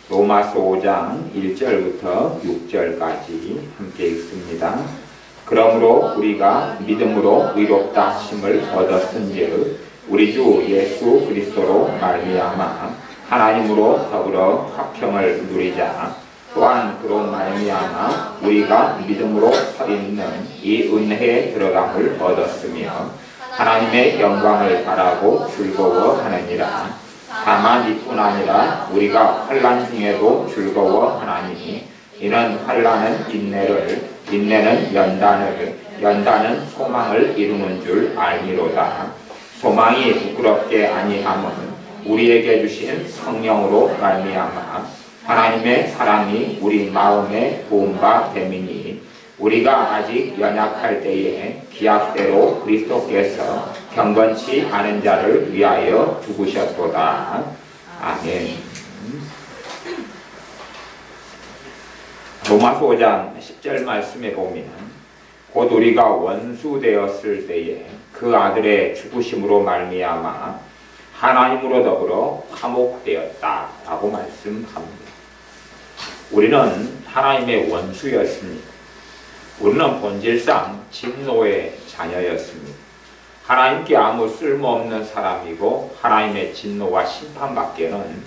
로마서 5장 1절부터 6절까지 함께 읽습니다. 그러므로 우리가 믿음으로 의롭다 하심을 얻었은즉 우리 주 예수 그리스도로 말미암아 하나님으로 더불어 화평을 누리자. 또한 그로 말미암아 우리가 믿음으로 서 있는 이 은혜에 들어감을 얻었으며 하나님의 영광을 바라고 즐거워하느니라. 다만 이뿐 아니라 우리가 환난 중에도 즐거워하나니 이는 환난은 인내를, 인내는 연단을, 연단은 소망을 이루는 줄 알미로다. 소망이 부끄럽게 아니함은 우리에게 주신 성령으로 말미암아 하나님의 사랑이 우리 마음에 부음바 됨이니 우리가 아직 연약할 때에 기약대로 그리스도께서 경건치 않은 자를 위하여 죽으셨도다. 아멘. 로마서 5장 10절 말씀에 보면 곧 우리가 원수 되었을 때에 그 아들의 죽으심으로 말미암아 하나님으로 더불어 화목되었다 라고 말씀합니다. 우리는 하나님의 원수였습니다. 우리는 본질상 진노의 자녀였습니다. 하나님께 아무 쓸모없는 사람이고 하나님의 진노와 심판밖에는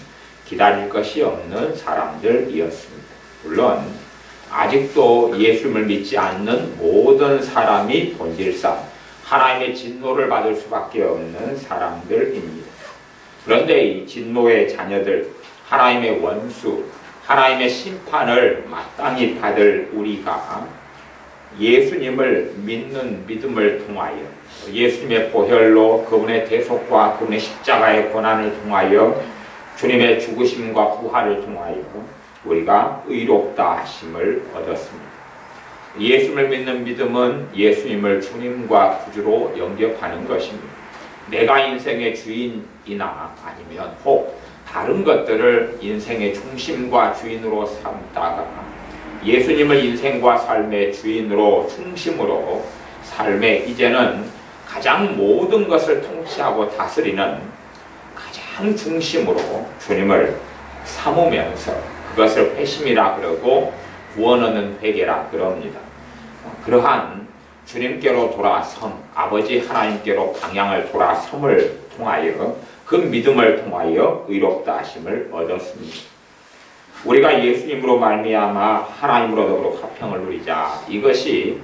기다릴 것이 없는 사람들이었습니다. 물론 아직도 예수님을 믿지 않는 모든 사람이 본질상 하나님의 진노를 받을 수밖에 없는 사람들입니다. 그런데 이 진노의 자녀들, 하나님의 원수, 하나님의 심판을 마땅히 받을 우리가 예수님을 믿는 믿음을 통하여 예수님의 보혈로 그분의 대속과 그분의 십자가의 고난을 통하여 주님의 죽으심과 부활을 통하여 우리가 의롭다 하심을 얻었습니다. 예수님을 믿는 믿음은 예수님을 주님과 구주로 영접하는 것입니다. 내가 인생의 주인이나 아니면 혹 다른 것들을 인생의 중심과 주인으로 삼다가 예수님을 인생과 삶의 주인으로 중심으로 삶에 이제는 가장 모든 것을 통치하고 다스리는 가장 중심으로 주님을 삼으면서 그것을 회심이라 그러고 구원 얻는 회개라 그럽니다. 그러한 주님께로 돌아섬, 아버지 하나님께로 방향을 돌아섬을 통하여 그 믿음을 통하여 의롭다 하심을 얻었습니다. 우리가 예수님으로 말미암아 하나님으로 더불어 화평을 누리자. 이것이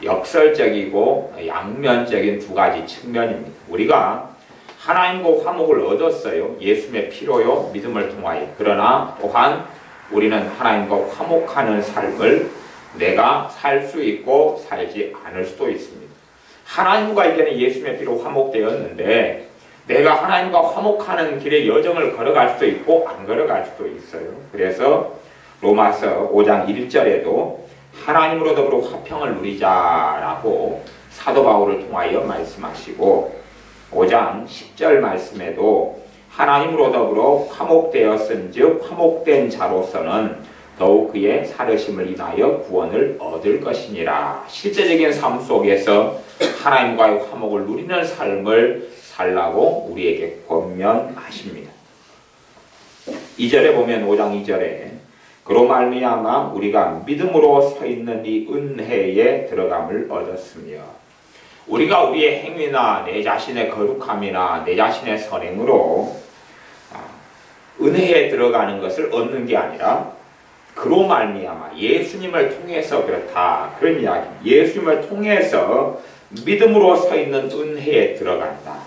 역설적이고 양면적인 두 가지 측면입니다. 우리가 하나님과 화목을 얻었어요. 예수님의 피로요 믿음을 통하여. 그러나 또한 우리는 하나님과 화목하는 삶을 내가 살 수 있고 살지 않을 수도 있습니다. 하나님과 이제는 예수님의 피로 화목되었는데 내가 하나님과 화목하는 길의 여정을 걸어갈 수도 있고 안 걸어갈 수도 있어요. 그래서 로마서 5장 1절에도 하나님으로 더불어 화평을 누리자라고 사도 바울을 통하여 말씀하시고 5장 10절 말씀에도 하나님으로 더불어 화목되었은즉 화목된 자로서는 더욱 그의 살으심을 인하여 구원을 얻을 것이니라. 실제적인 삶 속에서 하나님과의 화목을 누리는 삶을 살라고 우리에게 권면하십니다. 2절에 보면 5장 2절에 그로 말미암아 우리가 믿음으로 서 있는 이 은혜에 들어감을 얻었으며 우리가 우리의 행위나 내 자신의 거룩함이나 내 자신의 선행으로 은혜에 들어가는 것을 얻는 게 아니라 그로 말미암아 예수님을 통해서 그렇다. 그런 이야기입니다. 예수님을 통해서 믿음으로 서 있는 은혜에 들어간다.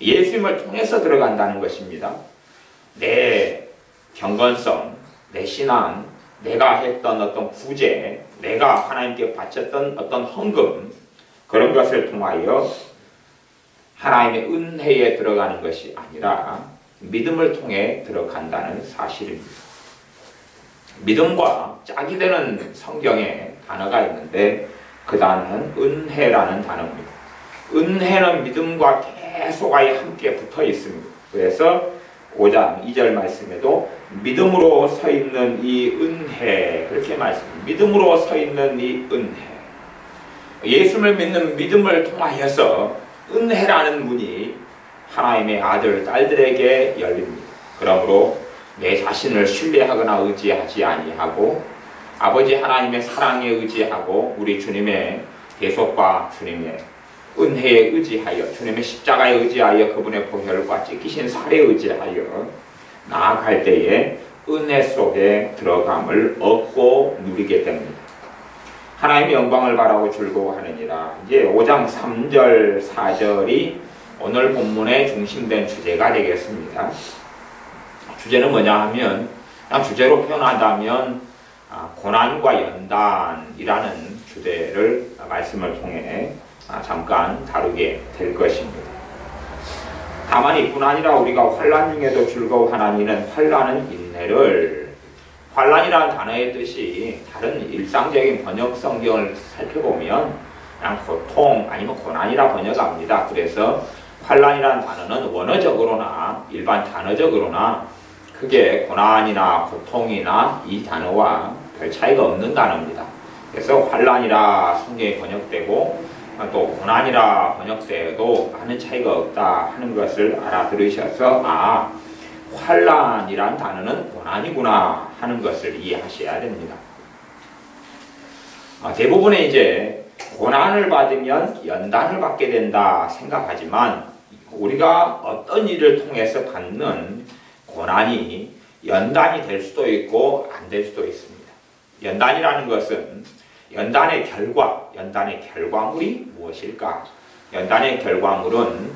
예수님을 통해서 들어간다는 것입니다. 내 경건성, 내 신앙, 내가 했던 어떤 구제, 내가 하나님께 바쳤던 어떤 헌금 그런 것을 통하여 하나님의 은혜에 들어가는 것이 아니라 믿음을 통해 들어간다는 사실입니다. 믿음과 짝이 되는 성경에 단어가 있는데 그 단어는 은혜라는 단어입니다. 은혜는 믿음과 계속 아예 함께 붙어 있습니다. 그래서 5장 2절 말씀에도 믿음으로 서 있는 이 은혜 그렇게 말씀합니다. 믿음으로 서 있는 이 은혜. 예수를 믿는 믿음을 통하여서 은혜라는 문이 하나님의 아들, 딸들에게 열립니다. 그러므로 내 자신을 신뢰하거나 의지하지 아니하고 아버지 하나님의 사랑에 의지하고 우리 주님의 대속과 주님의 은혜에 의지하여 주님의 십자가에 의지하여 그분의 보혈과 찢기신 살에 의지하여 나아갈 때에 은혜 속에 들어감을 얻고 누리게 됩니다. 하나님의 영광을 바라고 즐거워하느니라. 이제 5장 3절 4절이 오늘 본문의 중심된 주제가 되겠습니다. 주제는 뭐냐 하면 그냥 주제로 표현한다면 고난과 연단이라는 주제를 말씀을 통해 잠깐 다루게 될 것입니다. 다만 이뿐 아니라 우리가 환난 중에도 즐거워하나니는 환난은 인내를, 환난이라는 단어의 뜻이 다른 일상적인 번역 성경을 살펴보면 그냥 고통 아니면 고난이라 번역합니다. 그래서 환난이라는 단어는 원어적으로나 일반 단어적으로나 크게 고난이나 고통이나 이 단어와 별 차이가 없는 단어입니다. 그래서 환난이라 성경에 번역되고 또 고난이라 번역되어도 많은 차이가 없다 하는 것을 알아들으셔서 환난이란 단어는 고난이구나 하는 것을 이해하셔야 됩니다. 대부분의 이제 고난을 받으면 연단을 받게 된다 생각하지만 우리가 어떤 일을 통해서 받는 고난이 연단이 될 수도 있고 안 될 수도 있습니다. 연단이라는 것은 연단의 결과물이 무엇일까? 연단의 결과물은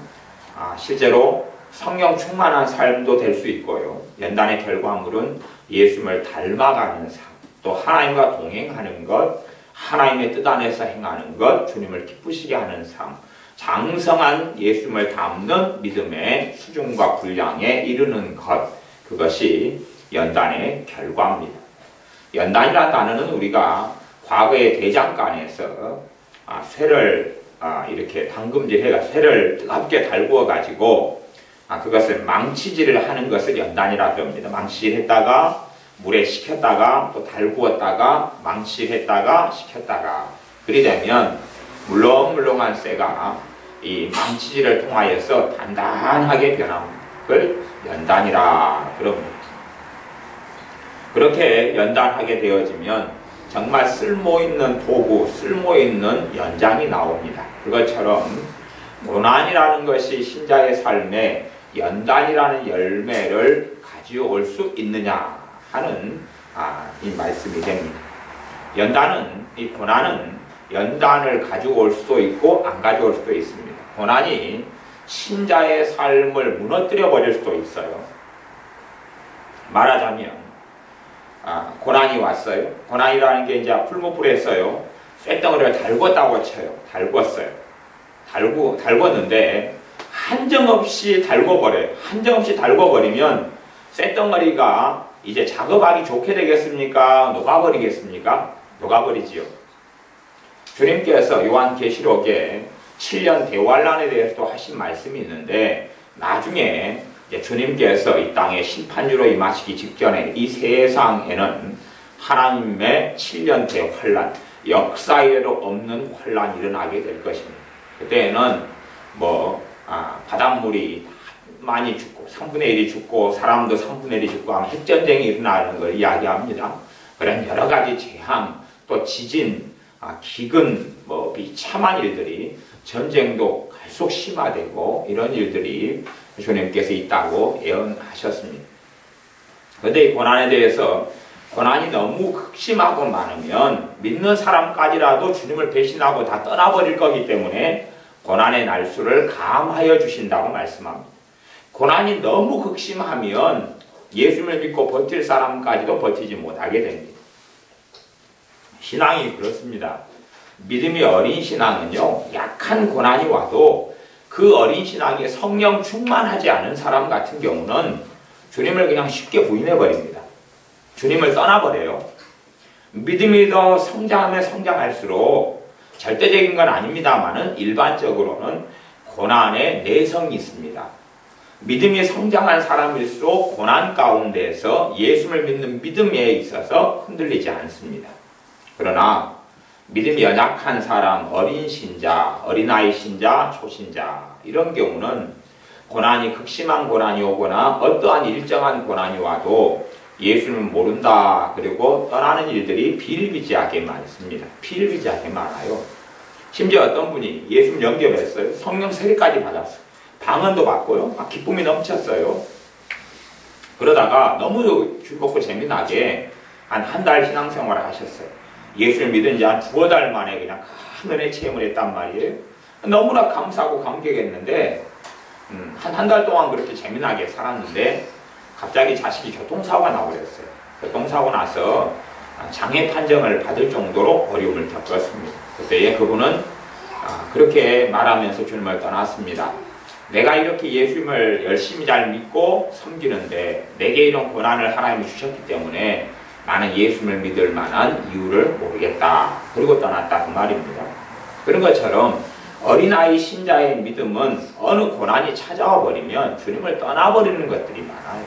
실제로 성령 충만한 삶도 될 수 있고요. 연단의 결과물은 예수님을 닮아가는 삶, 또 하나님과 동행하는 것, 하나님의 뜻 안에서 행하는 것, 주님을 기쁘시게 하는 삶, 장성한 예수님을 닮는 믿음의 수준과 분량에 이르는 것, 그것이 연단의 결과입니다. 연단이라는 단어는 우리가 과거의 대장간에서 쇠를 이렇게 담금질해가 쇠를 뜨겁게 달구어 가지고 그것을 망치질을 하는 것을 연단이라고 합니다. 망치질했다가 물에 식혔다가 또 달구었다가 망치질했다가 식혔다가 그리 되면 물렁물렁한 쇠가 이 망치질을 통하여서 단단하게 변합니다. 그걸 연단이라 그럽니다. 그렇게 연단하게 되어지면 정말 쓸모있는 도구, 쓸모있는 연장이 나옵니다. 그것처럼 고난이라는 것이 신자의 삶에 연단이라는 열매를 가져올 수 있느냐 하는 이 말씀이 됩니다. 이 고난은 연단을 가져올 수도 있고 안 가져올 수도 있습니다. 고난이 신자의 삶을 무너뜨려 버릴 수도 있어요. 말하자면 고난이 왔어요. 고난이라는 게 이제 풀무불에서요. 쇳덩어리를 달궜다고 쳐요. 달궜는데 한정없이 달궈버려요. 한정없이 달궈버리면 쇳덩어리가 이제 작업하기 좋게 되겠습니까? 녹아버리겠습니까? 녹아버리지요. 주님께서 요한계시록에 7년 대환란에 대해서도 하신 말씀이 있는데 나중에 주님께서 이 땅에 심판주로 임하시기 직전에 이 세상에는 하나님의 7년 대환란, 역사에도 없는 환란이 일어나게 될 것입니다. 그때는 바닷물이 많이 죽고 3분의 1이 죽고 사람도 3분의 1이 죽고 하면 핵전쟁이 일어나는 걸 이야기합니다. 그런 여러 가지 재앙, 또 지진, 기근, 비참한 일들이 전쟁도 계속 심화되고 이런 일들이 주님께서 있다고 예언하셨습니다. 그런데 이 고난에 대해서 고난이 너무 극심하고 많으면 믿는 사람까지라도 주님을 배신하고 다 떠나버릴 거기 때문에 고난의 날수를 감하여 주신다고 말씀합니다. 고난이 너무 극심하면 예수님을 믿고 버틸 사람까지도 버티지 못하게 됩니다. 신앙이 그렇습니다. 믿음이 어린 신앙은요, 약한 고난이 와도 그 어린 신앙에 성령 충만하지 않은 사람 같은 경우는 주님을 그냥 쉽게 부인해버립니다. 주님을 떠나버려요. 믿음이 더 성장하면 성장할수록 절대적인 건 아닙니다만은 일반적으로는 고난에 내성이 있습니다. 믿음이 성장한 사람일수록 고난 가운데서 예수를 믿는 믿음에 있어서 흔들리지 않습니다. 그러나 믿음이 연약한 사람, 어린 신자, 어린아이 신자, 초신자 이런 경우는 고난이 극심한 고난이 오거나 어떠한 일정한 고난이 와도 예수님을 모른다. 그리고 떠나는 일들이 비일비재하게 많습니다. 비일비재하게 많아요. 심지어 어떤 분이 예수님 영접했어요. 성령 세례까지 받았어요. 방언도 받고요. 막 기쁨이 넘쳤어요. 그러다가 너무 즐겁고 재미나게 한 달 신앙생활을 하셨어요. 예수를 믿은 지 한 2달 만에 그냥 큰 은혜 체험을 했단 말이에요. 너무나 감사하고 감격했는데 한 달 동안 그렇게 재미나게 살았는데 갑자기 자식이 교통사고가 나버렸어요. 교통사고 나서 장애 판정을 받을 정도로 어려움을 겪었습니다. 그때에 그분은 그렇게 말하면서 주님을 떠났습니다. 내가 이렇게 예수님을 열심히 잘 믿고 섬기는데 내게 이런 고난을 하나님이 주셨기 때문에 나는 예수님을 믿을 만한 이유를 모르겠다. 그리고 떠났다 그 말입니다. 그런 것처럼 어린아이 신자의 믿음은 어느 고난이 찾아와 버리면 주님을 떠나버리는 것들이 많아요.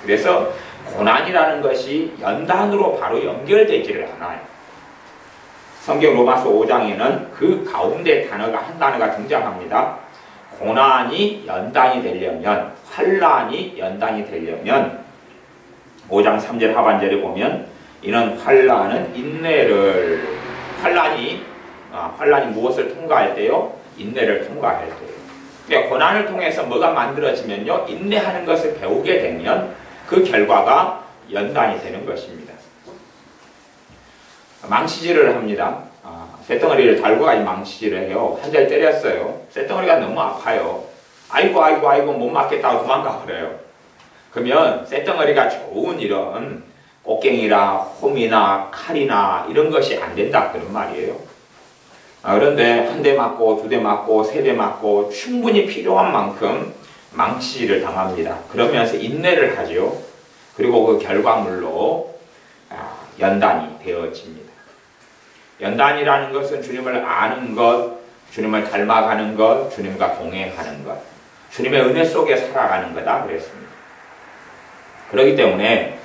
그래서 고난이라는 것이 연단으로 바로 연결되지를 않아요. 성경 로마서 5장에는 그 가운데 한 단어가 등장합니다. 고난이 연단이 되려면, 환난이 연단이 되려면 5장 3절 하반절에 보면 이는 환난은 인내를, 환난이 무엇을 통과할 때요? 인내를 통과할 때요. 그러니까 고난을 통해서 뭐가 만들어지면요? 인내하는 것을 배우게 되면 그 결과가 연단이 되는 것입니다. 망치질을 합니다. 쇳덩어리를 달고 가지 망치질을 해요. 한 대 때렸어요. 쇳덩어리가 너무 아파요. 아이고 못 맞겠다고 도망가 버려요. 그러면 쇳덩어리가 좋은 이런 꽃갱이나 홈이나 칼이나 이런 것이 안 된다 그런 말이에요. 그런데 한 대 맞고 2대 맞고 3대 맞고 충분히 필요한 만큼 망치질을 당합니다. 그러면서 인내를 하죠. 그리고 그 결과물로 연단이 되어집니다. 연단이라는 것은 주님을 아는 것, 주님을 닮아가는 것, 주님과 동행하는 것, 주님의 은혜 속에 살아가는 거다 그랬습니다. 그렇기 때문에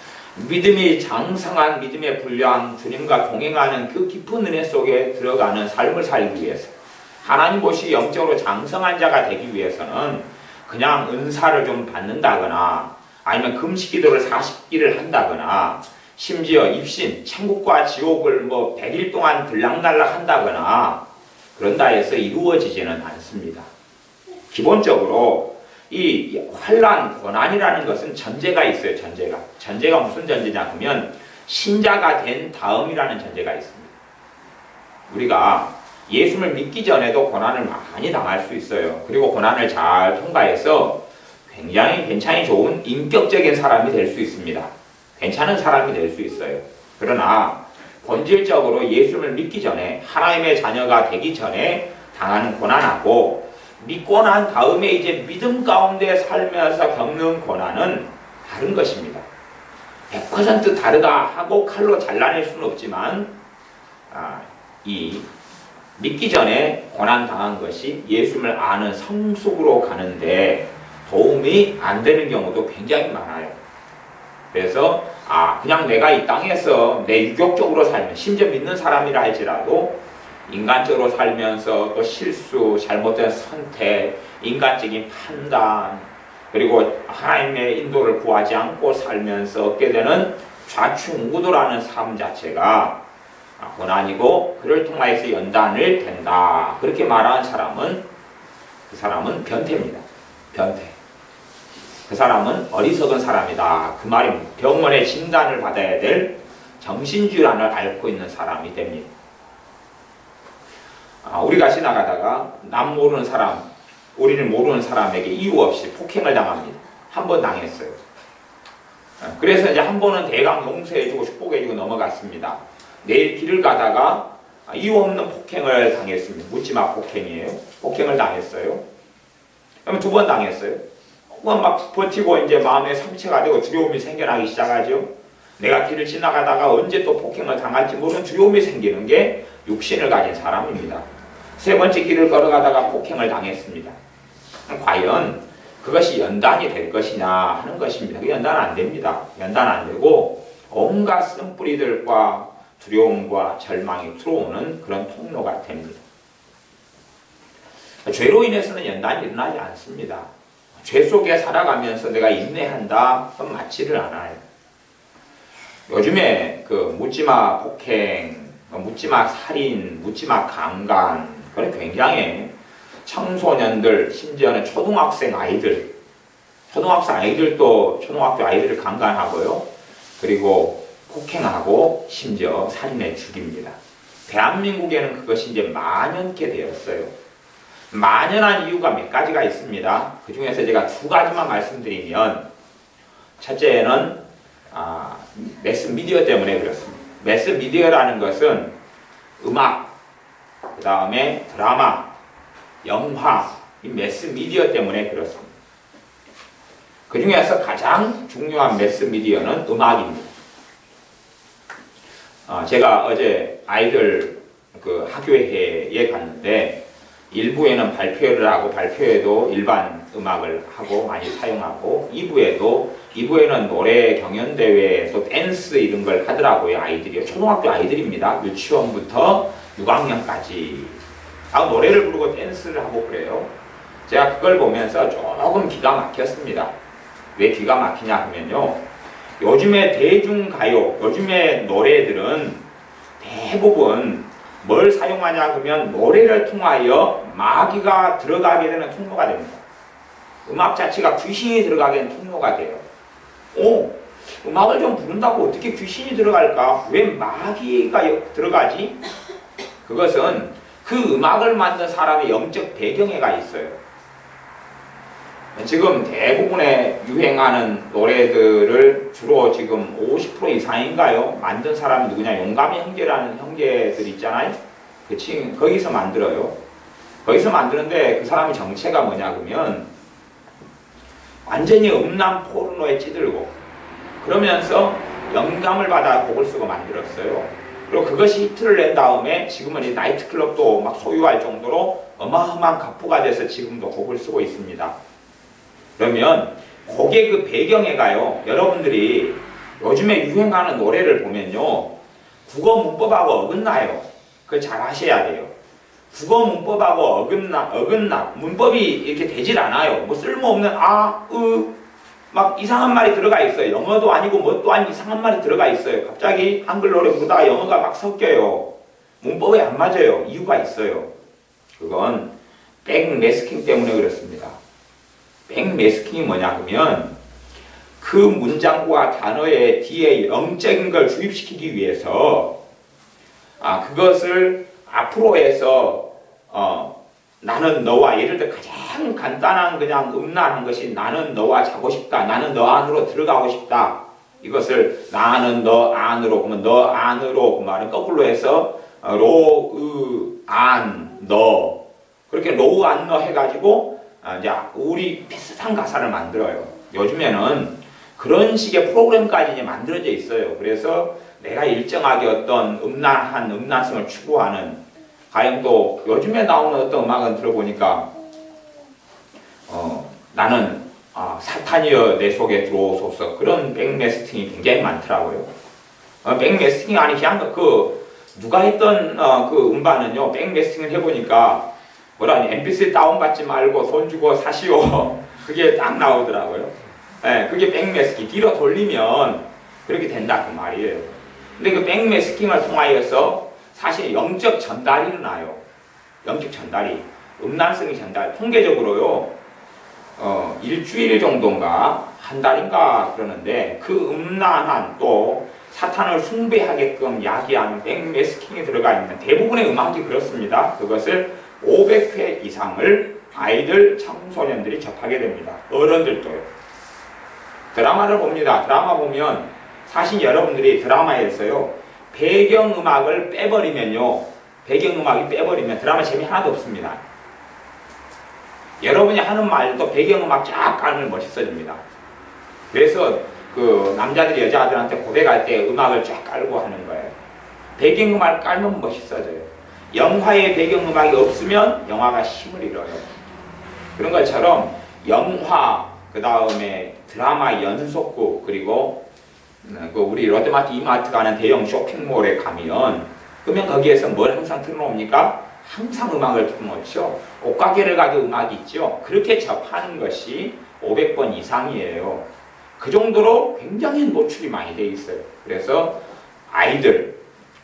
믿음이 장성한 믿음에 불려한 주님과 동행하는 그 깊은 은혜 속에 들어가는 삶을 살기 위해서, 하나님 보시 영적으로 장성한 자가 되기 위해서는 그냥 은사를 좀 받는다거나 아니면 금식기도를 40기를 한다거나 심지어 입신, 천국과 지옥을 100일 동안 들락날락 한다거나 그런다 해서 이루어지지는 않습니다. 기본적으로 이 환난, 고난이라는 것은 전제가 있어요. 전제가 무슨 전제냐 하면 신자가 된 다음이라는 전제가 있습니다. 우리가 예수를 믿기 전에도 고난을 많이 당할 수 있어요. 그리고 고난을 잘 통과해서 굉장히 좋은 인격적인 사람이 될 수 있습니다. 괜찮은 사람이 될 수 있어요. 그러나 본질적으로 예수를 믿기 전에, 하나님의 자녀가 되기 전에 당하는 고난하고 믿고 난 다음에 이제 믿음 가운데 살면서 겪는 고난은 다른 것입니다. 100% 다르다 하고 칼로 잘라낼 수는 없지만 이 믿기 전에 고난 당한 것이 예수를 아는 성숙으로 가는데 도움이 안 되는 경우도 굉장히 많아요. 그래서 그냥 내가 이 땅에서 내 유격적으로 살면, 심지어 믿는 사람이라 할지라도 인간적으로 살면서 또 실수, 잘못된 선택, 인간적인 판단, 그리고 하나님의 인도를 구하지 않고 살면서 얻게 되는 좌충우돌하는 삶 자체가 고난이고 그를 통하여서 연단을 된다. 그렇게 말하는 사람은, 그 사람은 변태입니다. 변태. 그 사람은 어리석은 사람이다. 그 말입니다. 병원의 진단을 받아야 될 정신질환을 앓고 있는 사람이 됩니다. 우리가 지나가다가 남 모르는 사람, 우리를 모르는 사람에게 이유 없이 폭행을 당합니다. 한 번 당했어요. 그래서 이제 한 번은 대강 용서해주고 축복해주고 넘어갔습니다. 내일 길을 가다가 이유 없는 폭행을 당했습니다. 묻지마 폭행이에요. 폭행을 당했어요. 그러면 2번 당했어요. 막 버티고 이제 마음에 상처가 되고 두려움이 생겨나기 시작하죠. 내가 길을 지나가다가 언제 또 폭행을 당할지 모르는 두려움이 생기는 게 육신을 가진 사람입니다. 3번째 길을 걸어가다가 폭행을 당했습니다. 과연 그것이 연단이 될 것이냐 하는 것입니다. 연단 안 됩니다. 연단 안 되고 온갖 쓴뿌리들과 두려움과 절망이 들어오는 그런 통로가 됩니다. 죄로 인해서는 연단이 일어나지 않습니다. 죄 속에 살아가면서 내가 인내한다? 그건 맞지를 않아요. 요즘에 그 묻지마 폭행, 묻지마 살인, 묻지마 강간, 그건 굉장히 청소년들, 심지어는 초등학생 아이들도 초등학교 아이들을 강간하고요. 그리고 폭행하고 심지어 살인해 죽입니다. 대한민국에는 그것이 이제 만연케 되었어요. 만연한 이유가 몇 가지가 있습니다. 그 중에서 제가 두 가지만 말씀드리면, 첫째는 매스미디어 때문에 그렇습니다. 매스미디어라는 것은 음악, 그 다음에 드라마, 영화, 이 매스미디어 때문에 그렇습니다. 그 중에서 가장 중요한 매스미디어는 음악입니다. 제가 어제 아이들 그 학교회에 갔는데, 일부에는 발표를 하고 발표에도 일반 음악을 하고 많이 사용하고, 2부에는 노래 경연대회 또 댄스 이런 걸 하더라고요. 아이들이요. 초등학교 아이들입니다. 유치원부터 6학년까지 노래를 부르고 댄스를 하고 그래요. 제가 그걸 보면서 조금 기가 막혔습니다. 왜 기가 막히냐 하면요, 요즘의 대중가요, 요즘의 노래들은 대부분 뭘 사용하냐 하면 노래를 통하여 마귀가 들어가게 되는 통로가 됩니다. 음악 자체가 귀신이 들어가게 되는 통로가 돼요. 음악을 좀 부른다고 어떻게 귀신이 들어갈까? 왜 마귀가 들어가지? 그것은 그 음악을 만든 사람의 영적 배경에가 있어요. 지금 대부분의 유행하는 노래들을 주로 지금 50% 이상인가요? 만든 사람이 누구냐? 용감히 형제라는 형제들 있잖아요. 거기서 만들어요. 거기서 만드는데 그 사람의 정체가 뭐냐 그러면 완전히 음란 포르노에 찌들고 그러면서 영감을 받아 곡을 쓰고 만들었어요. 그리고 그것이 히트를 낸 다음에 지금은 이 나이트클럽도 막 소유할 정도로 어마어마한 가포가 돼서 지금도 곡을 쓰고 있습니다. 그러면 곡의 그 배경에 가요. 여러분들이 요즘에 유행하는 노래를 보면요, 국어 문법하고 어긋나요. 그걸 잘 하셔야 돼요. 국어 문법하고 어긋나 문법이 이렇게 되질 않아요. 뭐 쓸모없는 막 이상한 말이 들어가 있어요. 영어도 아니고 뭣도 아닌 이상한 말이 들어가 있어요. 갑자기 한글 노래 부르다가 영어가 막 섞여요. 문법에 안 맞아요. 이유가 있어요. 그건 백매스킹 때문에 그렇습니다. 백매스킹이 뭐냐 하면 그 문장과 단어의 뒤에 영적인 걸 주입시키기 위해서 그것을 앞으로 해서 나는 너와, 예를 들어 가장 간단한 그냥 음란한 것이 나는 너와 자고 싶다, 나는 너 안으로 들어가고 싶다, 이것을 나는 너 안으로, 그러면 너 안으로 그 말은 거꾸로 해서 너 그렇게 로우 안 너 해가지고 이제 우리 비슷한 가사를 만들어요. 요즘에는 그런 식의 프로그램까지 이제 만들어져 있어요. 그래서 내가 일정하게 어떤 음란성을 추구하는, 가령 또 요즘에 나오는 어떤 음악은 들어보니까 나는 사탄이여 내 속에 들어오소서, 그런 백매스팅이 굉장히 많더라고요. 백매스팅이 아니 그냥 누가 했던 그 음반은요, 백매스팅을 해보니까 뭐라니, mp3 다운받지 말고 돈 주고 사시오. 그게 딱 나오더라고요. 네, 그게 백매스킹. 뒤로 돌리면 그렇게 된다 그 말이에요. 근데 그 백매스킹을 통하여서 사실 영적 전달이 일어나요. 영적 전달이, 음란성이 전달. 통계적으로요, 일주일 정도인가 한 달인가 그러는데 그 음란한 또 사탄을 숭배하게끔 야기하는 백매스킹이 들어가 있는 대부분의 음악이 그렇습니다. 그것을 500회 이상을 아이들, 청소년들이 접하게 됩니다. 어른들도요. 드라마를 봅니다. 드라마 보면 사실 여러분들이 드라마에서요, 배경음악을 빼버리면요, 배경음악이 빼버리면 드라마 재미 하나도 없습니다. 여러분이 하는 말도 배경음악 쫙 깔면 멋있어집니다. 그래서 그 남자들이 여자들한테 고백할 때 음악을 쫙 깔고 하는 거예요. 배경음악을 깔면 멋있어져요. 영화의 배경음악이 없으면 영화가 힘을 잃어요. 그런 것처럼 영화, 그 다음에 드라마 연속극, 그리고 우리 롯데마트, 이마트 가는 대형 쇼핑몰에 가면 그러면 거기에서 뭘 항상 틀어놓습니까? 항상 음악을 틀어놓죠. 옷가게를 가도 음악이 있죠. 그렇게 접하는 것이 500번 이상이에요. 그 정도로 굉장히 노출이 많이 돼 있어요. 그래서 아이들,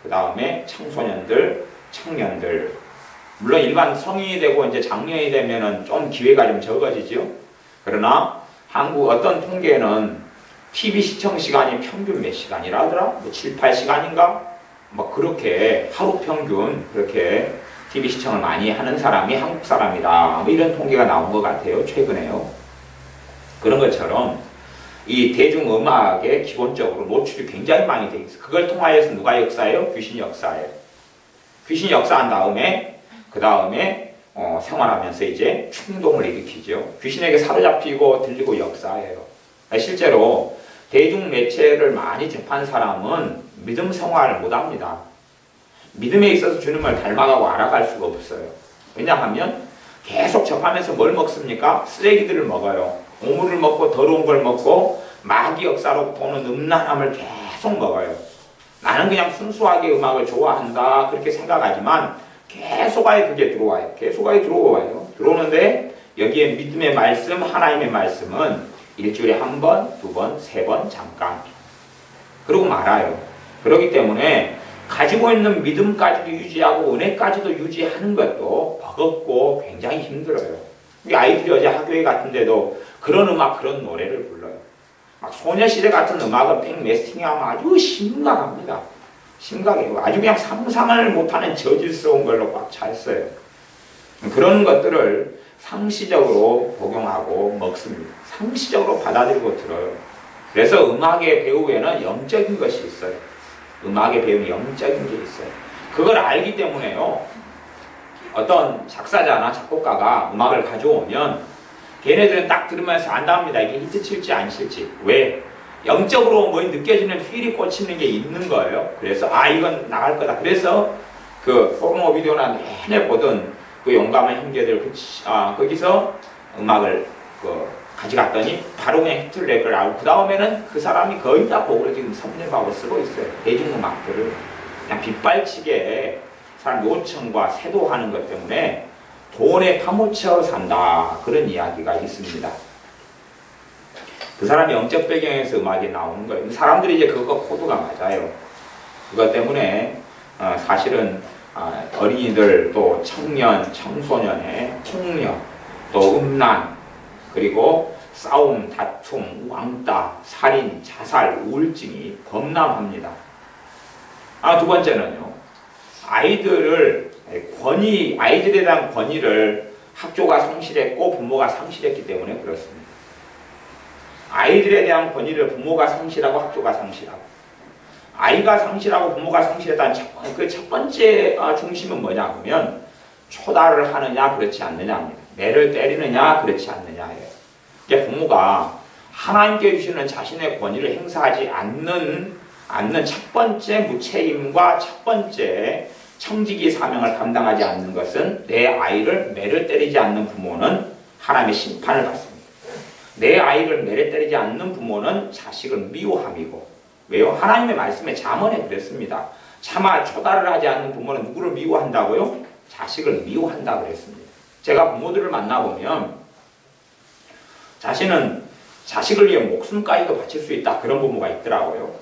그 다음에 청소년들, 청년들, 물론 일반 성인이 되고 이제 장년이 되면은 좀 기회가 좀 적어지죠. 그러나 한국 어떤 통계는 TV 시청 시간이 평균 몇 시간이라 하더라? 뭐 7, 8시간인가? 뭐 그렇게 하루 평균 그렇게 TV 시청을 많이 하는 사람이 한국 사람이다. 뭐 이런 통계가 나온 것 같아요. 최근에요. 그런 것처럼 이 대중음악에 기본적으로 노출이 굉장히 많이 돼 있어요. 그걸 통하여서 누가 역사해요? 귀신이 역사해요. 귀신이 역사한 다음에 그 다음에 생활하면서 이제 충동을 일으키죠. 귀신에게 사로잡히고 들리고 역사해요. 실제로 대중 매체를 많이 접한 사람은 믿음 생활을 못합니다. 믿음에 있어서 주님을 닮아가고 알아갈 수가 없어요. 왜냐하면 계속 접하면서 뭘 먹습니까? 쓰레기들을 먹어요. 오물을 먹고 더러운 걸 먹고 마귀 역사로부터 오는 음란함을 계속 먹어요. 나는 그냥 순수하게 음악을 좋아한다 그렇게 생각하지만 계속아예 그게 들어와요. 계속아예 들어와요. 들어오는데 여기에 믿음의 말씀, 하나님의 말씀은 일주일에 한 번, 두 번, 세 번 잠깐 그러고 말아요. 그렇기 때문에 가지고 있는 믿음까지도 유지하고 은혜까지도 유지하는 것도 버겁고 굉장히 힘들어요. 우리 아이들이 어제 학교에 갔는데도 그런 음악, 그런 노래를 불러요. 막 소녀시대 같은 음악은 백매스팅하면 아주 심각합니다. 심각해요. 아주 그냥 상상을 못하는 저질스러운 걸로 꽉 찼어요. 그런 것들을 상시적으로 복용하고 먹습니다. 상시적으로 받아들이고 들어요. 그래서 음악의 배우에는 영적인 것이 있어요. 음악의 배우는 영적인 게 있어요. 그걸 알기 때문에요. 어떤 작사자나 작곡가가 음악을 가져오면 걔네들은 딱 들으면서 안답니다. 이게 히트 칠지 안 칠지. 왜? 영적으로 뭐 느껴지는 필이 꽂히는 게 있는 거예요. 그래서 이건 나갈 거다. 그래서 그 포르노 비디오나 내내 보던 그 용감한 형제들 거기서 음악을 가져갔더니 바로 그냥 히트를 낼 걸 알고 그 다음에는 그 사람이 거의 다 곡을 지금 섭렵하고 쓰고 있어요. 대중음악들을 그냥 빗발치게 사람 요청과 세도하는 것 때문에 돈에 파묻혀 산다 그런 이야기가 있습니다. 그 사람이 영적 배경에서 음악이 나오는 거예요. 사람들이 이제 그거 코드가 맞아요. 그것 때문에 사실은 어린이들 또 청년, 청소년의 폭력, 또 음란, 그리고 싸움, 다툼, 왕따, 살인, 자살, 우울증이 범람합니다. 두 번째는요. 아이들에 대한 권위를 학교가 상실했고 부모가 상실했기 때문에 그렇습니다. 아이들에 대한 권위를 부모가 상실하고 학교가 상실하고 아이가 상실하고 부모가 상실했다는 첫 번째 중심은 뭐냐 하면 초달을 하느냐 그렇지 않느냐입니다. 매를 때리느냐 그렇지 않느냐예요. 이제 부모가 하나님께 주시는 자신의 권위를 행사하지 않는 첫 번째 무책임과 첫 번째 청지기 사명을 감당하지 않는 것은 내 아이를 매를 때리지 않는 부모는 하나님의 심판을 받습니다. 내 아이를 매를 때리지 않는 부모는 자식을 미워함이고 왜요? 하나님의 말씀에 잠언에 그랬습니다. 차마 초달을 하지 않는 부모는 누구를 미워한다고요? 자식을 미워한다 그랬습니다. 제가 부모들을 만나보면 자신은 자식을 위해 목숨까지도 바칠 수 있다 그런 부모가 있더라고요.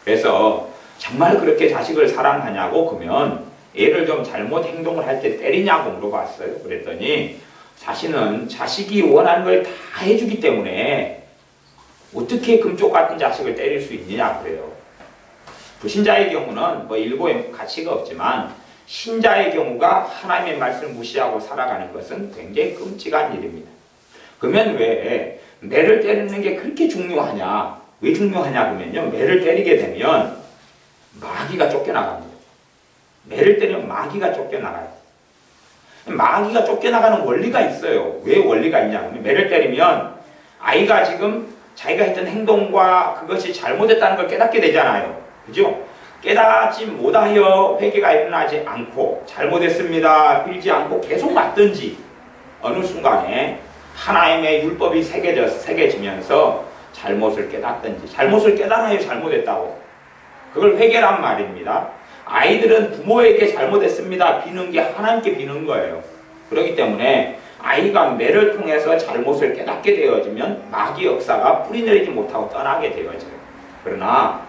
그래서 정말 그렇게 자식을 사랑하냐고 그러면 애를 좀 잘못 행동을 할 때 때리냐고 물어봤어요. 그랬더니 자신은 자식이 원하는 걸 다 해주기 때문에 어떻게 금쪽 같은 자식을 때릴 수 있느냐 그래요. 불신자의 경우는 뭐 일고의 가치가 없지만 신자의 경우가 하나님의 말씀을 무시하고 살아가는 것은 굉장히 끔찍한 일입니다. 그러면 왜 매를 때리는 게 그렇게 중요하냐? 왜 중요하냐 그러면요. 매를 때리게 되면 마귀가 쫓겨나갑니다. 매를 때리면 마귀가 쫓겨나가요. 마귀가 쫓겨나가는 원리가 있어요. 왜 원리가 있냐 하면 매를 때리면 아이가 지금 자기가 했던 행동과 그것이 잘못했다는 걸 깨닫게 되잖아요. 그죠? 깨닫지 못하여 회개가 일어나지 않고 잘못했습니다 빌지 않고 계속 맞든지 어느 순간에 하나님의 율법이 새겨지면서 잘못을 깨닫든지 잘못을 깨달아요. 잘못했다고. 그걸 회개란 말입니다. 아이들은 부모에게 잘못했습니다 비는 게 하나님께 비는 거예요. 그렇기 때문에 아이가 매를 통해서 잘못을 깨닫게 되어지면 마귀 역사가 뿌리내리지 못하고 떠나게 되어져요. 그러나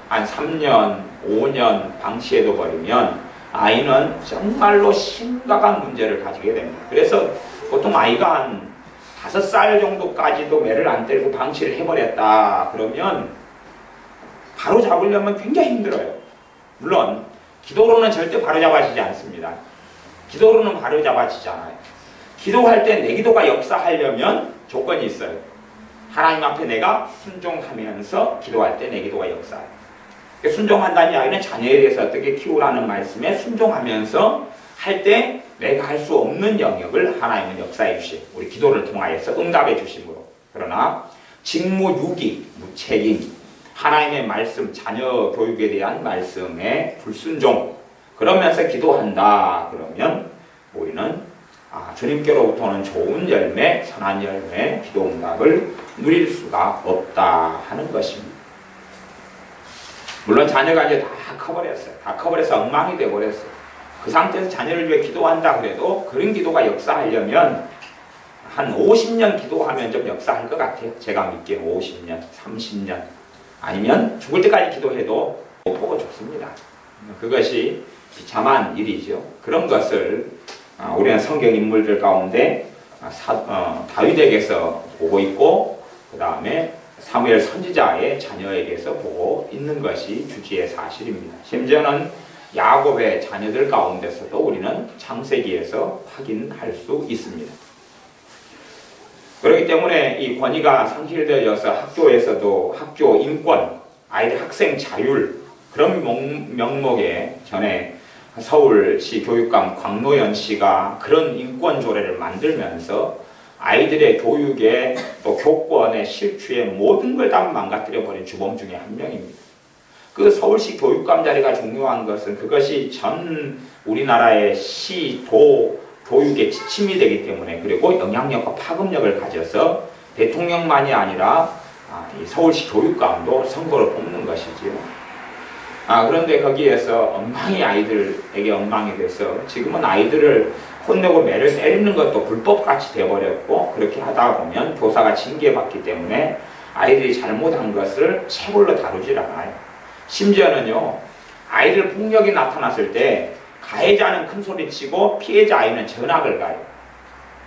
한 3년, 5년 방치해둬 버리면 아이는 정말로 심각한 문제를 가지게 됩니다. 그래서 보통 아이가 한 5살 정도까지도 매를 안 때리고 방치를 해버렸다 그러면 바로 잡으려면 굉장히 힘들어요. 물론 기도로는 절대 바로 잡아지지 않습니다. 기도로는 바로 잡아지지 않아요. 기도할 때 내 기도가 역사하려면 조건이 있어요. 하나님 앞에 내가 순종하면서 기도할 때 내 기도가 역사해요. 순종한다는 이야기는 자녀에 대해서 어떻게 키우라는 말씀에 순종하면서 할 때 내가 할 수 없는 영역을 하나님은 역사해 주시, 우리 기도를 통하여서 응답해 주심으로. 그러나 직무유기, 무책임, 하나님의 말씀, 자녀 교육에 대한 말씀에 불순종, 그러면서 기도한다 그러면 우리는 주님께로부터 오는 좋은 열매, 선한 열매, 기도 응답을 누릴 수가 없다 하는 것입니다. 물론 자녀가 이제 다 커버렸어요. 다 커버려서 엉망이 되어버렸어요. 그 상태에서 자녀를 위해 기도한다 그래도 그런 기도가 역사하려면 한 50년 기도하면 좀 역사할 것 같아요. 제가 믿기에 50년, 30년 아니면 죽을 때까지 기도해도 못 보고 죽습니다. 그것이 비참한 일이죠. 그런 것을 우리는 성경 인물들 가운데 다윗에게서 보고 있고 그 다음에 사무엘 선지자의 자녀에게서 보고 있는 것이 주지의 사실입니다. 심지어는 야곱의 자녀들 가운데서도 우리는 창세기에서 확인할 수 있습니다. 그렇기 때문에 이 권위가 상실되어서 학교에서도 학교 인권, 아이들 학생 자율 그런 명목에 전에 서울시 교육감 광노현 씨가 그런 인권 조례를 만들면서 아이들의 교육에 또 교권의 실추에 모든 걸 다 망가뜨려버린 주범 중에 한 명입니다. 그 서울시 교육감 자리가 중요한 것은 그것이 전 우리나라의 시, 도, 교육의 지침이 되기 때문에, 그리고 영향력과 파급력을 가져서 대통령만이 아니라 이 서울시 교육감도 선거를 뽑는 것이지요. 그런데 거기에서 엉망이 아이들에게 엉망이 돼서 지금은 아이들을 혼내고 매를 때리는 것도 불법같이 돼버렸고, 그렇게 하다 보면 교사가 징계받기 때문에 아이들이 잘못한 것을 체벌로 다루질 않아요. 심지어는요, 아이들 폭력이 나타났을 때 가해자는 큰 소리치고 피해자 아이는 전학을 가요.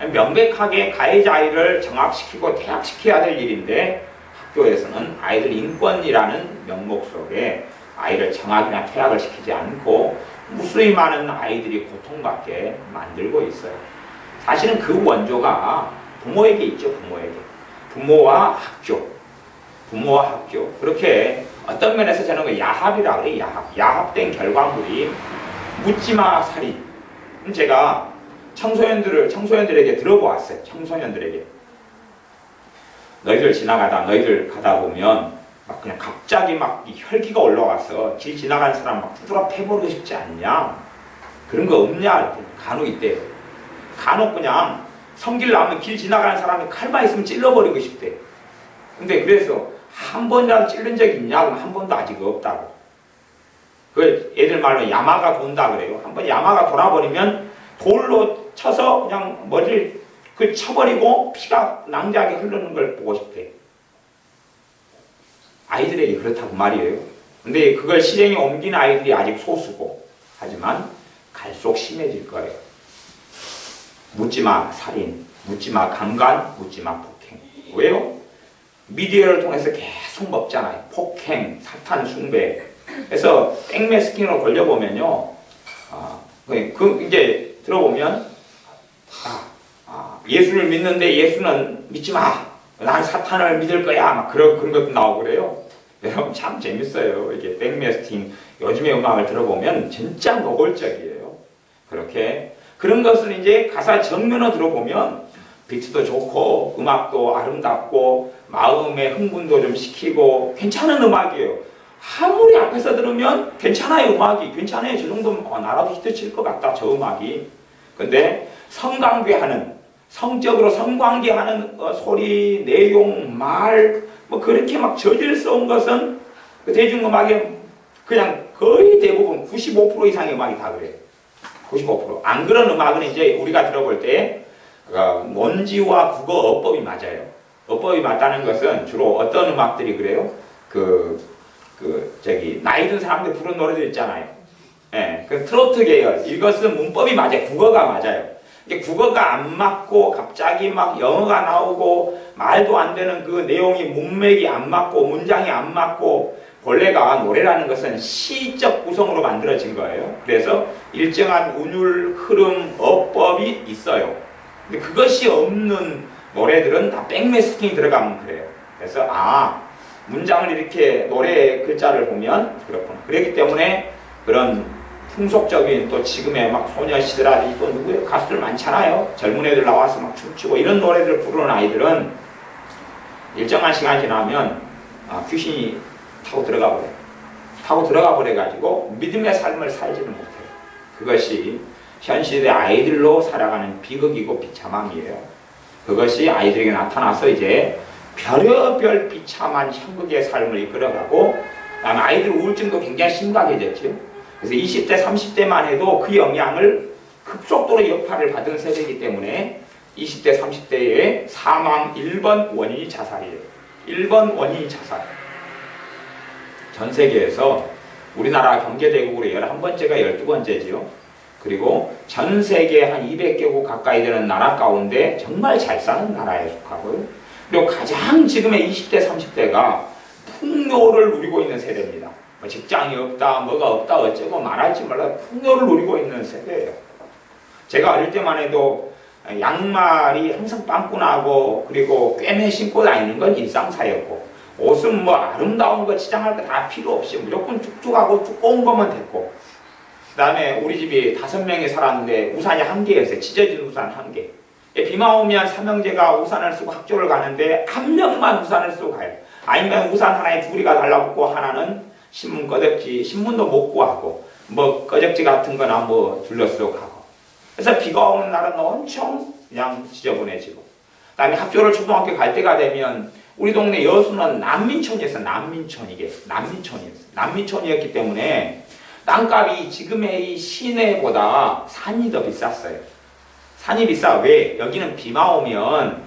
명백하게 가해자 아이를 정학시키고 퇴학시켜야 될 일인데 학교에서는 아이들 인권이라는 명목 속에 아이를 정학이나 퇴학을 시키지 않고 무수히 많은 아이들이 고통받게 만들고 있어요. 사실은 그 원조가 부모에게 있죠. 부모와 학교. 그렇게 어떤 면에서 저는 그 야합이라고 그래요. 야합된 결과물이 묻지마 살인. 제가 청소년들에게 들어보았어요. 청소년들에게. 너희들 가다 보면 막 그냥 갑자기 막 혈기가 올라와서 길 지나가는 사람 막 두드러 패버리고 싶지 않냐? 그런 거 없냐? 간혹 있대요. 간혹 그냥 성길 나오면 길 지나가는 사람이 칼만 있으면 찔러버리고 싶대. 근데 그래서 한 번이라도 찔른 적이 있냐고? 한 번도 아직 없다고. 그 애들 말로 야마가 돈다 그래요. 한번 야마가 돌아버리면 돌로 쳐서 그냥 머리를 쳐버리고 피가 낭자하게 흐르는 걸 보고 싶대. 아이들에게 그렇다고 말이에요. 근데 그걸 실행에 옮긴 아이들이 아직 소수고, 하지만 갈수록 심해질 거예요. 묻지마 살인, 묻지마 강간, 묻지마 폭행. 왜요? 미디어를 통해서 계속 먹잖아요. 폭행, 사탄 숭배. 그래서 백매스킹으로 걸려보면요, 이제 들어보면 예수를 믿는데 예수는 믿지 마. 난 사탄을 믿을 거야. 막 그런 것도 나오고 그래요. 여러분 참 재밌어요. 이게 백매스팅 요즘의 음악을 들어보면 진짜 노골적이에요. 그런 것을 이제 가사 정면으로 들어보면 비트도 좋고 음악도 아름답고 마음의 흥분도 좀 시키고 괜찮은 음악이에요. 아무리 앞에서 들으면 괜찮아요. 음악이 괜찮아요. 저 정도면 나라도 히트 칠 것 같다. 저 음악이. 근데 성관계하는, 성적으로 성관계하는 소리, 내용, 말, 뭐 그렇게 막 저질스러운 것은 그 대중음악에 그냥 거의 대부분 95% 이상의 음악이 다 그래요. 95%. 안 그런 음악은 이제 우리가 들어볼 때 논지와 국어 어법이 맞아요. 어법이 맞다는 것은 주로 어떤 음악들이 그래요? 나이 든 사람들 부르는 노래들 있잖아요. 예, 그 트로트 계열. 이것은 문법이 맞아요. 국어가 맞아요. 이게 국어가 안 맞고 갑자기 막 영어가 나오고 말도 안 되는 그 내용이 문맥이 안 맞고 문장이 안 맞고 본래가 노래라는 것은 시적 구성으로 만들어진 거예요. 그래서 일정한 운율, 흐름, 어법이 있어요. 근데 그것이 없는 노래들은 다 백매스킹이 들어가면 그래요. 그래서 문장을 이렇게 노래 글자를 보면 그렇구나. 그렇기 때문에 그런 풍속적인 또 지금의 막 소녀시대라든지 또 누구예요? 가수들 많잖아요. 젊은 애들 나와서 막 춤추고 이런 노래들을 부르는 아이들은 일정한 시간이 지나면 귀신이 타고 들어가 버려요. 타고 들어가 버려가지고 믿음의 삶을 살지는 못해요. 그것이 현 시대 아이들로 살아가는 비극이고 비참함이에요. 그것이 아이들에게 나타나서 이제 별의별 비참한 형극의 삶을 이끌어가고 그다음에 아이들 우울증도 굉장히 심각해졌죠. 그래서 20대, 30대만 해도 그 영향을 급속도로 여파를 받은 세대이기 때문에 20대, 30대의 사망 1번 원인이 자살이에요. 1번 원인이 자살. 전 세계에서 우리나라 경제대국으로 11번째가 12번째지요. 그리고 전 세계 한 200개국 가까이 되는 나라 가운데 정말 잘 사는 나라에 속하고요. 그리고 가장 지금의 20대, 30대가 풍요를 누리고 있는 세대입니다. 직장이 없다, 뭐가 없다, 어쩌고 말할지 몰라도 풍요를 누리고 있는 세대예요. 제가 어릴 때만 해도 양말이 항상 빵꾸나고 그리고 꿰매 신고 다니는 건 일상사였고 옷은 뭐 아름다운 거 지장할 거 다 필요 없이 무조건 쭉쭉하고 두꺼운 것만 됐고 그 다음에 우리 집이 5명이 살았는데 우산이 1개였어요. 찢어진 우산 1개. 비만 오면 삼형제가 우산을 쓰고 학교를 가는데 한 명만 우산을 쓰고 가요. 아니면 우산 하나에 둘이가 달라붙고 하나는 신문 꺼덕지, 신문도 못 구하고 뭐 꺼적지 같은 거나 뭐 둘러쓰고 가고 그래서 비가 오는 날은 엄청 그냥 지저분해지고 그 다음에 학교를 초등학교 갈 때가 되면 우리 동네 여수는 난민촌이었어요. 난민촌이었기 때문에 땅값이 지금의 이 시내보다 산이 더 비쌌어요. 산이 비싸. 왜? 여기는 비만 오면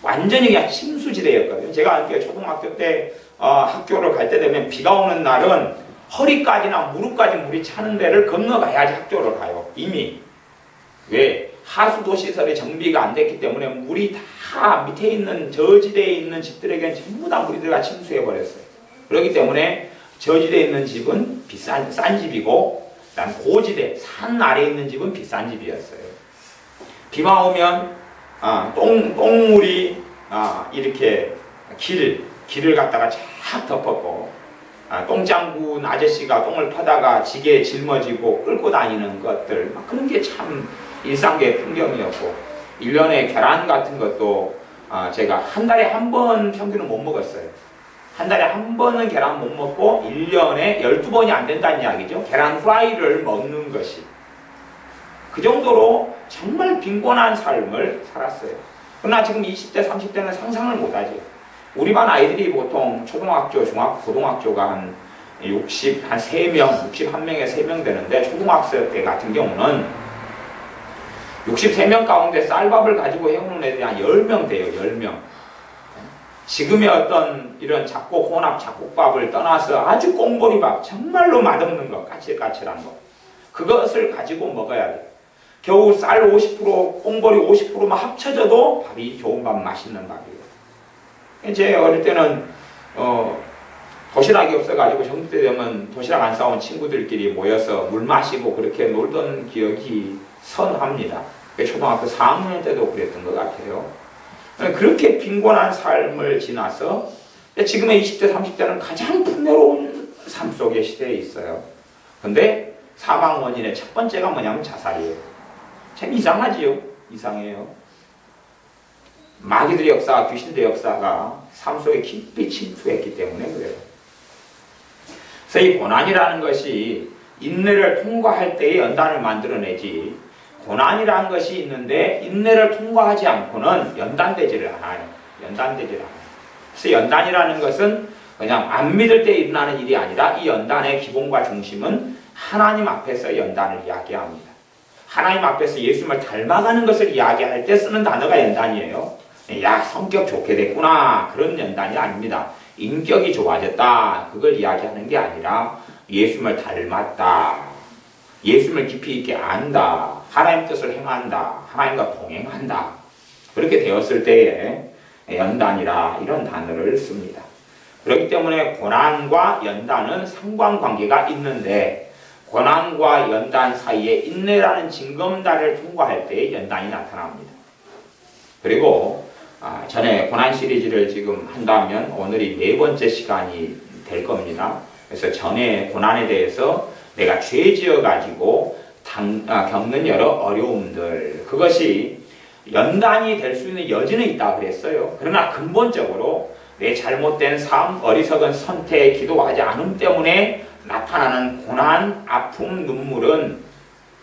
완전히 그냥 침수지대였거든요. 제가 초등학교 때 학교를 갈 때 되면 비가 오는 날은 허리까지나 무릎까지 물이 차는 데를 건너가야지 학교를 가요. 이미. 왜? 하수도 시설이 정비가 안 됐기 때문에 물이 다 밑에 있는 저지대에 있는 집들에게는 전부 다 물이 들어가 침수해버렸어요. 그렇기 때문에 저지대에 있는 집은 싼 집이고 그다음 고지대, 산 아래에 있는 집은 비싼 집이었어요. 비만 오면 똥물이 이렇게 길을 갖다가 쫙 덮었고 똥장군 아저씨가 똥을 파다가 지게에 짊어지고 끌고 다니는 것들 그런 게 참 일상의 풍경이었고 1년에 계란 같은 것도 제가 한 달에 한 번 평균은 못 먹었어요. 한 달에 한 번은 계란 못 먹고 1년에 12번이 안 된다는 이야기죠. 계란 후라이를 먹는 것이. 그 정도로 정말 빈곤한 삶을 살았어요. 그러나 지금 20대, 30대는 상상을 못하죠. 우리 반 아이들이 보통 초등학교, 중학교, 고등학교가 한 3명, 61명에 3명 되는데 초등학생 때 같은 경우는 63명 가운데 쌀밥을 가지고 해오는 애들이 한 10명 돼요. 10명. 지금의 어떤 이런 작곡, 혼합 작곡밥을 떠나서 아주 꽁보리밥, 정말로 맛없는 거, 까칠까칠한 거. 그것을 가지고 먹어야 돼요. 겨우 쌀 50%, 꽁보리 50%만 합쳐져도 밥이 좋은 밥, 맛있는 밥이에요. 제 어릴 때는 도시락이 없어가지고 정부 때 되면 도시락 안 싸온 친구들끼리 모여서 물 마시고 그렇게 놀던 기억이 선합니다. 초등학교 4학년 때도 그랬던 것 같아요. 그렇게 빈곤한 삶을 지나서 지금의 20대, 30대는 가장 풍요로운 삶 속의 시대에 있어요. 근데 사망 원인의 첫 번째가 뭐냐면 자살이에요. 참 이상하지요? 이상해요. 마귀들의 역사가, 귀신들의 역사가 삶 속에 깊이 침투했기 때문에 그래요. 그래서 이 고난이라는 것이 인내를 통과할 때의 연단을 만들어내지 고난이라는 것이 있는데 인내를 통과하지 않고는 연단되지를 않아요. 그래서 연단이라는 것은 그냥 안 믿을 때 일어나는 일이 아니라 이 연단의 기본과 중심은 하나님 앞에서 연단을 이야기합니다. 하나님 앞에서 예수님을 닮아가는 것을 이야기할 때 쓰는 단어가 연단이에요. 야, 성격 좋게 됐구나. 그런 연단이 아닙니다. 인격이 좋아졌다. 그걸 이야기하는 게 아니라 예수님을 닮았다. 예수님을 깊이 있게 안다. 하나님 뜻을 행한다. 하나님과 동행한다. 그렇게 되었을 때에 연단이라 이런 단어를 씁니다. 그렇기 때문에 고난과 연단은 상관관계가 있는데 고난과 연단 사이에 인내라는 징검다리를 통과할 때 연단이 나타납니다. 그리고 전에 고난 시리즈를 지금 한다면 오늘이 4번째 시간이 될 겁니다. 그래서 전에 고난에 대해서 내가 죄 지어가지고 겪는 여러 어려움들, 그것이 연단이 될 수 있는 여지는 있다 그랬어요. 그러나 근본적으로 내 잘못된 삶, 어리석은 선택, 기도하지 않음 때문에 나타나는 고난, 아픔, 눈물은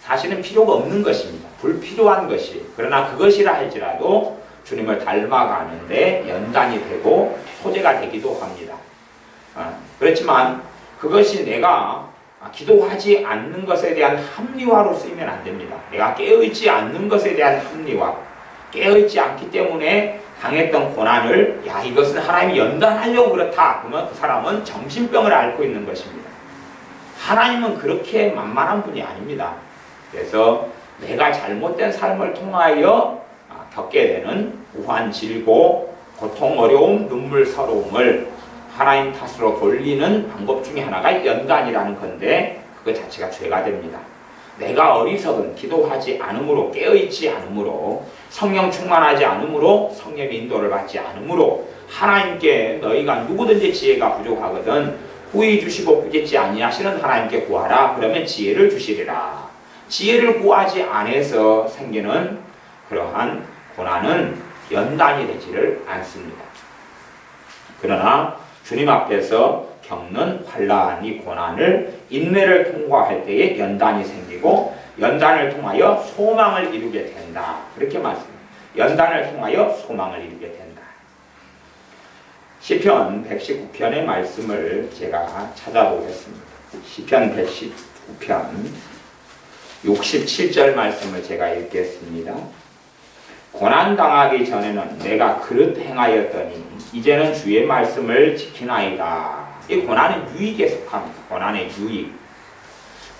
사실은 필요가 없는 것입니다. 불필요한 것이. 그러나 그것이라 할지라도 주님을 닮아가는데 연단이 되고 소재가 되기도 합니다. 그렇지만 그것이 내가 기도하지 않는 것에 대한 합리화로 쓰이면 안 됩니다. 내가 깨어있지 않는 것에 대한 합리화, 깨어있지 않기 때문에 당했던 고난을 야, 이것은 하나님이 연단하려고 그렇다. 그러면 그 사람은 정신병을 앓고 있는 것입니다. 하나님은 그렇게 만만한 분이 아닙니다. 그래서 내가 잘못된 삶을 통하여 겪게 되는 우환, 질고, 고통, 어려움, 눈물, 서러움을 하나님 탓으로 돌리는 방법 중에 하나가 연단이라는 건데 그것 자체가 죄가 됩니다. 내가 어리석은 기도하지 않으므로, 깨어있지 않으므로, 성령 충만하지 않으므로, 성령의 인도를 받지 않으므로 하나님께 너희가 누구든지 지혜가 부족하거든 구히 주시고 꾸짖지 아니하시는 하나님께 구하라. 그러면 지혜를 주시리라. 지혜를 구하지 않아서 생기는 그러한 고난은 연단이 되지를 않습니다. 그러나 주님 앞에서 겪는 환난이 고난을 인내를 통과할 때에 연단이 생기고 연단을 통하여 소망을 이루게 된다. 그렇게 말씀합니다. 연단을 통하여 소망을 이루게 된다. 시편 119편의 말씀을 제가 찾아보겠습니다. 시편 119편 67절 말씀을 제가 읽겠습니다. 고난당하기 전에는 내가 그릇 행하였더니 이제는 주의 말씀을 지키나이다. 이 고난은 유익에 속합니다. 고난의 유익.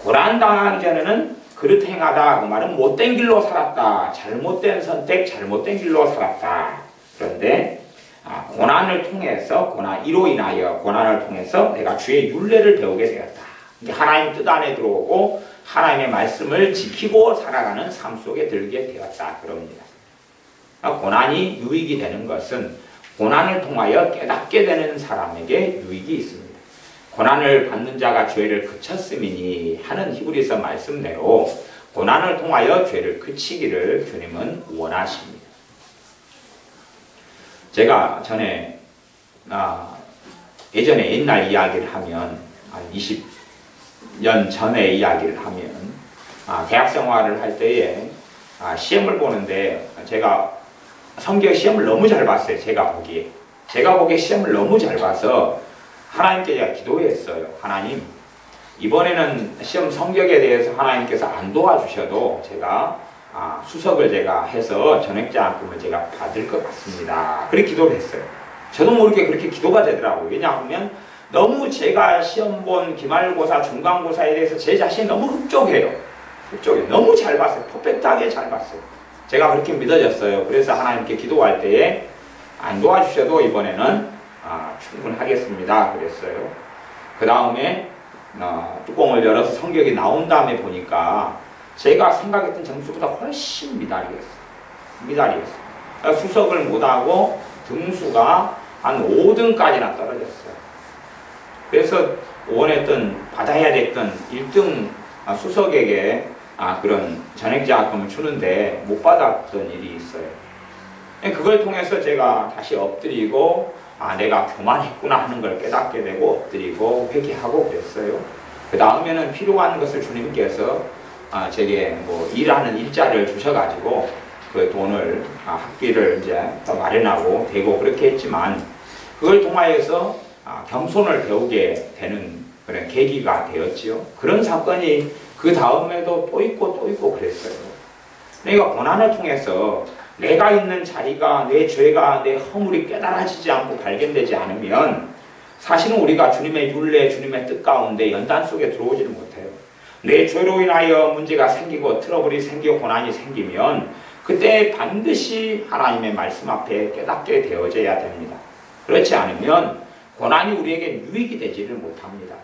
고난당하기 전에는 그릇 행하다. 그 말은 못된 길로 살았다. 잘못된 선택, 잘못된 길로 살았다. 그런데 고난을 통해서, 이로 인하여 고난을 통해서 내가 주의 율례를 배우게 되었다. 하나님 뜻 안에 들어오고 하나님의 말씀을 지키고 살아가는 삶 속에 들게 되었다. 그럽니다. 고난이 유익이 되는 것은 고난을 통하여 깨닫게 되는 사람에게 유익이 있습니다. 고난을 받는 자가 죄를 그쳤음이니 하는 히브리서 말씀대로 고난을 통하여 죄를 그치기를 주님은 원하십니다. 제가 전에 예전에 옛날 이야기를 하면 20년 전의 이야기를 하면 대학 생활을 할 때에 시험을 보는데 제가 성경 시험을 너무 잘 봤어요. 제가 보기에 시험을 너무 잘 봐서 하나님께 제가 기도했어요. 하나님, 이번에는 시험 성적에 대해서 하나님께서 안 도와주셔도 제가 수석을 제가 해서 전액장학금을 제가 받을 것 같습니다. 그렇게 기도를 했어요. 저도 모르게 그렇게 기도가 되더라고요. 왜냐하면 너무 제가 시험 본 기말고사, 중간고사에 대해서 제 자신이 너무 흡족해요. 너무 잘 봤어요. 퍼펙트하게 잘 봤어요. 제가 그렇게 믿어졌어요. 그래서 하나님께 기도할 때에 안 도와주셔도 이번에는 충분하겠습니다. 그랬어요. 그 다음에 뚜껑을 열어서 성격이 나온 다음에 보니까 제가 생각했던 점수보다 훨씬 미달이었어요. 수석을 못하고 등수가 한 5등까지나 떨어졌어요. 그래서 원했던, 받아야 됐던 1등 수석에게 그런 전액장학금을 주는데 못 받았던 일이 있어요. 그걸 통해서 제가 다시 엎드리고 내가 교만했구나 하는 걸 깨닫게 되고 엎드리고 회개하고 그랬어요. 그 다음에는 필요한 것을 주님께서 제게 일하는 일자리를 주셔가지고 그 돈을 학비를 이제 더 마련하고 되고 그렇게 했지만 그걸 통하여서 겸손을 배우게 되는 그런 계기가 되었지요. 그런 사건이 그 다음에도 또 있고 또 있고 그랬어요. 그러니까 고난을 통해서 내가 있는 자리가, 내 죄가, 내 허물이 깨달아지지 않고 발견되지 않으면 사실은 우리가 주님의 율례, 주님의 뜻 가운데 연단 속에 들어오지를 못해요. 내 죄로 인하여 문제가 생기고 트러블이 생기고 고난이 생기면 그때 반드시 하나님의 말씀 앞에 깨닫게 되어져야 됩니다. 그렇지 않으면 고난이 우리에게 유익이 되지를 못합니다.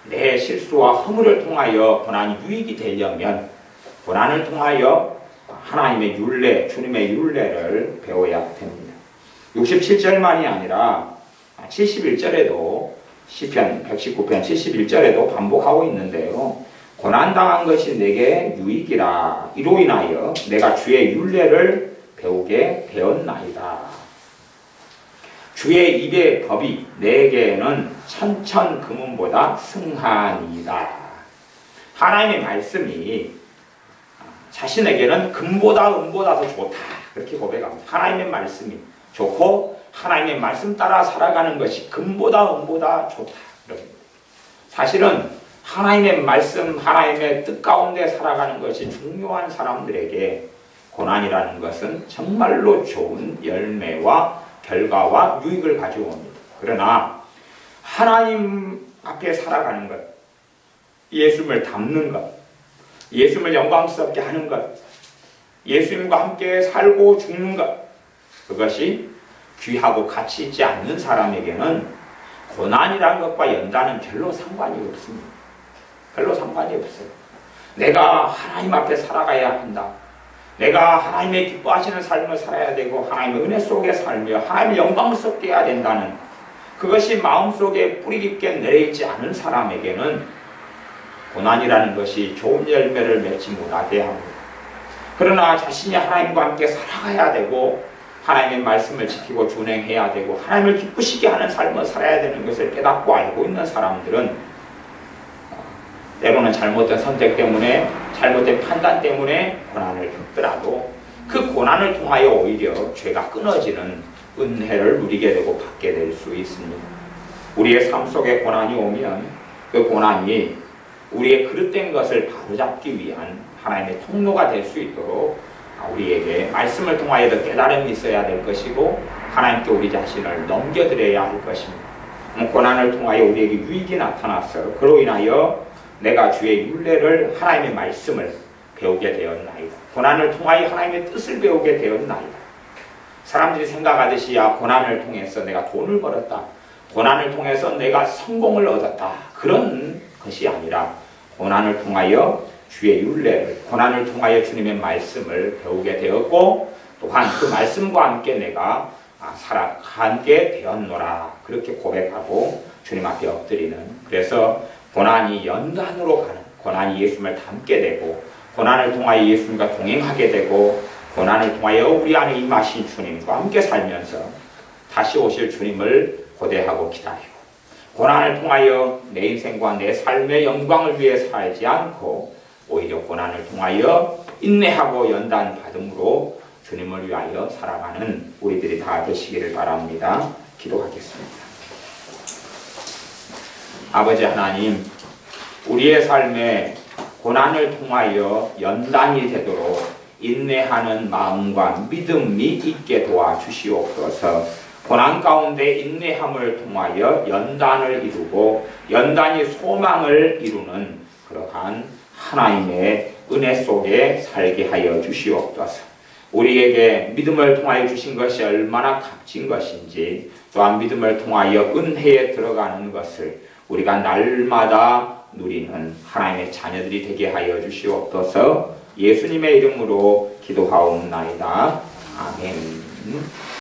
내 실수와 허물을 통하여 고난이 유익이 되려면 고난을 통하여 하나님의 율례, 주님의 율례를 배워야 됩니다. 67절만이 아니라 71절에도 시편 119편 71절에도 반복하고 있는데요. 고난당한 것이 내게 유익이라. 이로 인하여 내가 주의 율례를 배우게 되었나이다. 주의 입의 법이 내게는 천천 금은보다 승하니이다. 하나님의 말씀이 자신에게는 금보다 은보다 더 좋다. 그렇게 고백합니다. 하나님의 말씀이 좋고 하나님의 말씀 따라 살아가는 것이 금보다 은보다 좋다. 사실은 하나님의 말씀, 하나님의 뜻 가운데 살아가는 것이 중요한 사람들에게 고난이라는 것은 정말로 좋은 열매와 결과와 유익을 가지고 옵니다. 그러나 하나님 앞에 살아가는 것, 예수님을 닮는 것, 예수님을 영광스럽게 하는 것, 예수님과 함께 살고 죽는 것, 그것이 귀하고 가치 있지 않는 사람에게는 고난이라는 것과 연단은 별로 상관이 없습니다. 별로 상관이 없어요. 내가 하나님 앞에 살아가야 한다. 내가 하나님의 기뻐하시는 삶을 살아야 되고 하나님의 은혜 속에 살며 하나님의 영광스럽게 해야 된다는 그것이 마음속에 뿌리 깊게 내려있지 않은 사람에게는 고난이라는 것이 좋은 열매를 맺지 못하게 합니다. 그러나 자신이 하나님과 함께 살아가야 되고 하나님의 말씀을 지키고 준행해야 되고 하나님을 기쁘시게 하는 삶을 살아야 되는 것을 깨닫고 알고 있는 사람들은 때로는 잘못된 선택 때문에 잘못된 판단 때문에 고난을 겪더라도 그 고난을 통하여 오히려 죄가 끊어지는 은혜를 누리게 되고 받게 될 수 있습니다. 우리의 삶 속에 고난이 오면 그 고난이 우리의 그릇된 것을 바로잡기 위한 하나님의 통로가 될 수 있도록 우리에게 말씀을 통하여도 깨달음이 있어야 될 것이고 하나님께 우리 자신을 넘겨드려야 할 것입니다. 고난을 통하여 우리에게 유익이 나타났어. 그로 인하여 내가 주의 율례를 하나님의 말씀을 배우게 되었나이다. 고난을 통하여 하나님의 뜻을 배우게 되었나이다. 사람들이 생각하듯이 고난을 통해서 내가 돈을 벌었다. 고난을 통해서 내가 성공을 얻었다. 그런 것이 아니라 고난을 통하여 주의 율례를, 고난을 통하여 주님의 말씀을 배우게 되었고 또한 그 말씀과 함께 내가 살아가게 되었노라. 그렇게 고백하고 주님 앞에 엎드리는, 그래서 고난이 연단으로 가는, 고난이 예수님을 닮게 되고 고난을 통하여 예수님과 동행하게 되고 고난을 통하여 우리 안에 임하신 주님과 함께 살면서 다시 오실 주님을 고대하고 기다리고 고난을 통하여 내 인생과 내 삶의 영광을 위해 살지 않고 오히려 고난을 통하여 인내하고 연단 받음으로 주님을 위하여 살아가는 우리들이 다 되시기를 바랍니다. 기도하겠습니다. 아버지 하나님, 우리의 삶에 고난을 통하여 연단이 되도록 인내하는 마음과 믿음이 있게 도와주시옵소서. 고난 가운데 인내함을 통하여 연단을 이루고 연단이 소망을 이루는 그러한 하나님의 은혜 속에 살게 하여 주시옵소서. 우리에게 믿음을 통하여 주신 것이 얼마나 값진 것인지, 또한 믿음을 통하여 은혜에 들어가는 것을 우리가 날마다 누리는 하나님의 자녀들이 되게 하여 주시옵소서. 예수님의 이름으로 기도하옵나이다. 아멘.